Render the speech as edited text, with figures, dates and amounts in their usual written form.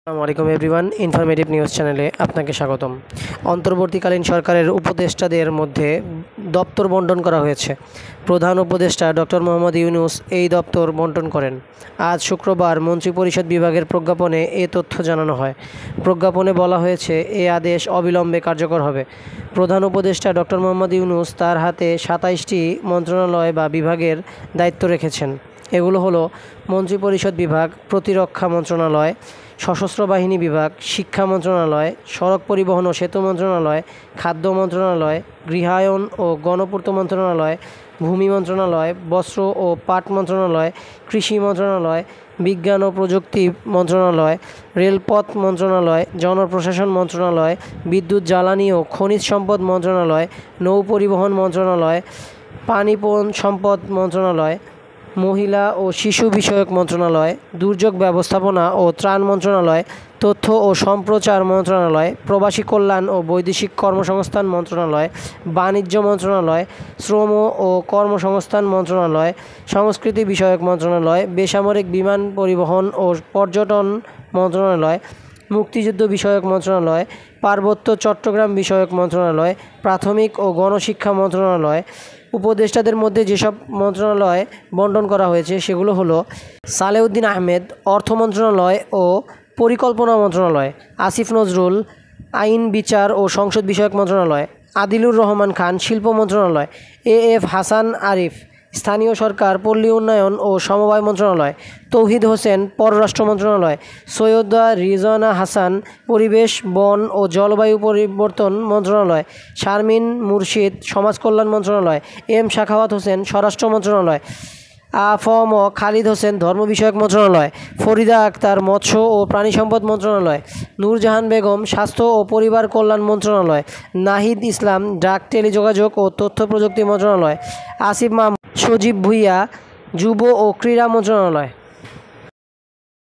আসসালামু আলাইকুম everyone, informative news চ্যানেলে আপনাকে স্বাগতম। অন্তর্বর্তীকালীন সরকারের উপদেষ্টাদের মধ্যে দপ্তর বণ্টন করা হয়েছে। প্রধান উপদেষ্টা ডক্টর মোহাম্মদ ইউনূস এই দপ্তর বণ্টন করেন। আজ শুক্রবার মন্ত্রিপরিষদ বিভাগের প্রজ্ঞাপনে এ তথ্য জানানো হয়। প্রজ্ঞাপনে বলা হয়েছে, এ আদেশ অবিলম্বে কার্যকর হবে। প্রধান উপদেষ্টা ডক্টর মোহাম্মদ ইউনূস তার হাতে ২৭টি মন্ত্রণালয় বা বিভাগের দায়িত্ব রেখেছেন। এগুলো হলো মন্ত্রিপরিষদ বিভাগ, প্রতিরক্ষা মন্ত্রণালয়, সশস্ত্র বাহিনী বিভাগ, শিক্ষা মন্ত্রণালয়, সড়ক পরিবহন ও সেতু মন্ত্রণালয়, খাদ্য মন্ত্রণালয়, গৃহায়ন ও গণপূর্ত মন্ত্রণালয়, ভূমি মন্ত্রণালয়, বস্ত্র ও পাট মন্ত্রণালয়, কৃষি মন্ত্রণালয়, বিজ্ঞান ও প্রযুক্তি মন্ত্রণালয়, রেলপথ মন্ত্রণালয়, জনপ্রশাসন মন্ত্রণালয়, বিদ্যুৎ জ্বালানি ও খনিজ সম্পদ মন্ত্রণালয়, নৌ পরিবহন মন্ত্রণালয়, পানি সম্পদ মন্ত্রণালয়, মহিলা ও শিশু বিষয়ক মন্ত্রণালয়, দুর্যোগ ব্যবস্থাপনা ও ত্রাণ মন্ত্রণালয়, তথ্য ও সম্প্রচার মন্ত্রণালয়, প্রবাসী কল্যাণ ও বৈদেশিক কর্মসংস্থান মন্ত্রণালয়, বাণিজ্য মন্ত্রণালয়, শ্রম ও কর্মসংস্থান মন্ত্রণালয়, সংস্কৃতি বিষয়ক মন্ত্রণালয়, বেসামরিক বিমান পরিবহন ও পর্যটন মন্ত্রণালয়, মুক্তিযুদ্ধ বিষয়ক মন্ত্রণালয়, পার্বত্য চট্টগ্রাম বিষয়ক মন্ত্রণালয়, প্রাথমিক ও গণশিক্ষা মন্ত্রণালয়। উপদেষ্টাদের মধ্যে যেসব মন্ত্রণালয় বণ্টন করা হয়েছে সেগুলো হলো: সালেউদ্দিন আহমেদ অর্থ মন্ত্রণালয় ও পরিকল্পনা মন্ত্রণালয়, আসিফ নজরুল আইন বিচার ও সংসদ বিষয়ক মন্ত্রণালয়, আদিলুর রহমান খান শিল্প মন্ত্রণালয়, এএফ হাসান আরিফ স্থানীয় সরকার পল্লী উন্নয়ন ও সমবায় মন্ত্রণালয়, তৌহিদ হোসেন পররাষ্ট্র মন্ত্রণালয়, সৈয়দা রিজওয়ানা হাসান পরিবেশ বন ও জলবায়ু পরিবর্তন মন্ত্রণালয়, শারমিন মুর্শিদ সমাজ কল্যাণ মন্ত্রণালয়, এম সাখাওয়াত হোসেন স্বরাষ্ট্র মন্ত্রণালয়, আফম খালিদ হোসেন ধর্ম বিষয়ক মন্ত্রণালয়, ফরিদা আক্তার মৎস্য ও প্রাণী সম্পদ মন্ত্রণালয়, নূরজাহান বেগম স্বাস্থ্য ও পরিবার কল্যাণ মন্ত্রণালয়, নাহিদ ইসলাম ডাক টেলিযোগাযোগ ও তথ্য প্রযুক্তি মন্ত্রণালয়, আসিফ মাহমুদ সজীব ভুঁইয়া যুব ও ক্রীড়া মন্ত্রণালয়।